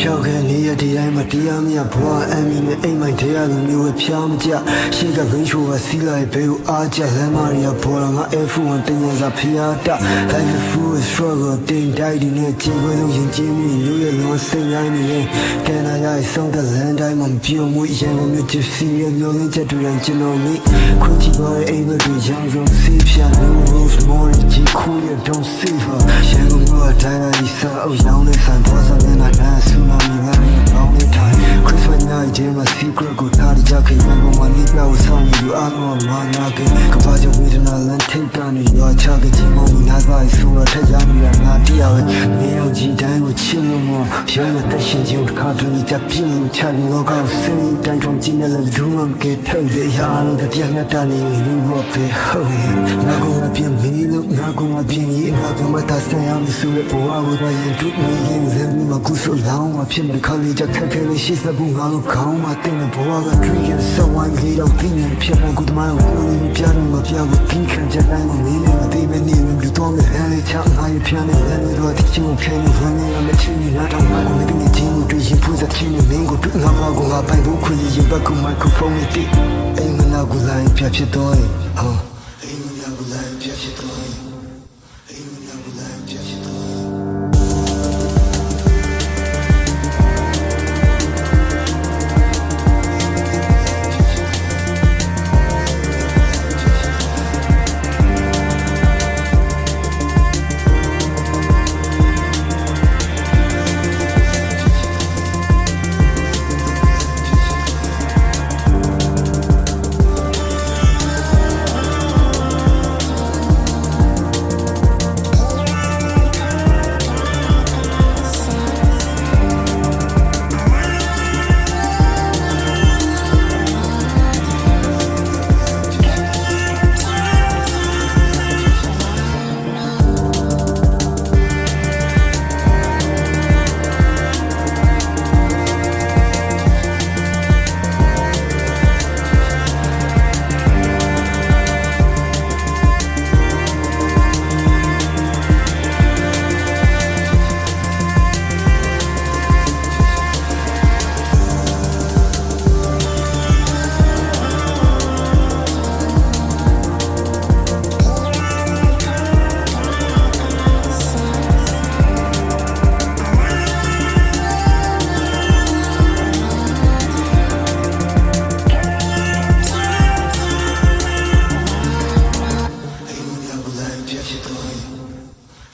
ရောက်ခဲ့နေရဒီတိုင်းမတရားမရဘွားအမီနဲ့အိမ်မိုင်တရားသူမျိုးဖျားမကြရှေ့ကဘင်းချိုကစီးလိုက်ဘဲကိုအားကြလမ်းမရီကပေါ်လာငါ F1 တင်ရစာဖျားတာ Life is full of struggle တင်တိုက်ဒီနဲ့ကြေခွဲလို့ရင်ကျင်းမိမျိုးရဲ့လွန်စိတ်တိုင်းနေကဲနာရဆုံးတဲ့လမ်းတိုင်းမှာပြုံးမှုရန်ကုန်မြို့ချစ်စီရဲ့မျိုးရင်းချက်တူတိုင်းကျွန်တော်မိခွင့်ချပါတဲ့အိမ်မက်တွေရောင်စုံစီးဖြာ No rules more ကြီးခုရ don't save her ရန်ကုန်မြို့အတိုင်းအစာအုပ်ရောင်းတဲ့ဆန်ပေါ်စားနေတာနာဆူနာမီငါ့ရဲ့ပေါင်းတဲ့တိုင်း Christmas night ဒီမှာ secret ကိုထားကြခဲ့ရန်ကုန်မှာနေပြောင်းဆောင်နေယူအားလုံးမှာနာကကဘာကြောင့်ဝေဒနာလမ်းထိတ်ကနေရောချကကြီးမောင်မနာစားဆိုတော့ထက်ရမိတာငါတရားပဲနေအောင်ကြီးတိုင်းကိုချစ်လို့မရဲမတက်ရှင်ချင်းတစ်ခါတည်းကြပြင်းချလို့လောကစိတ်တိုင်းထုံကြည့်နေလို့ဒူးမကဲထောက်တဲ့ရာလို့တရားမျှတနေလူဘောပဲဟုတ်ငါကငါပြင်းမီလို့ငါကငါပြင်းရင်ငါကမတဆန်ရမဆိုတဲ့ဘဝကိုပါရင်ဒုမီရင်လည်းမကူဆိုလောင်းမဖြစ်နေခါလေးကြခက်ခဲလေးရှိစဘူးငါတို့ခေါင်းမတင်တဲ့ဘဝကကြည့်ရင်စဝိုင်းလေးတော့ပြင်းနေဖြစ်ဖို့ကုသမိုင်းကိုပြရတယ်မပြဘူးပြီးခံချက်တိုင်းကိုနေနေမသိမနေဘူးတော့လည်းဟဲလေးချငါရပြနေတယ်တော့တချို့ခဲနေဝင်နေမချင်နေတာတော့ငါကိုမသိနေချင်းတွေ့ရင်ဖူးစားချင်းနေမင်းကိုတွေ့ငါဘာကိုငါပိုင်ဖို့ခွင့်ရဘက်ကမိုက်ခရိုဖုန်းနဲ့တိအိမ်မနာကိုလိုက်ပြဖြစ်တော့ဟောအိမ်မနာကိုလိုက်ပြဖြစ်တော့အိမ်မနာကိုလိုက်ပြဖြစ်တော့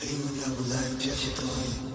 Ain't no life, just your toy.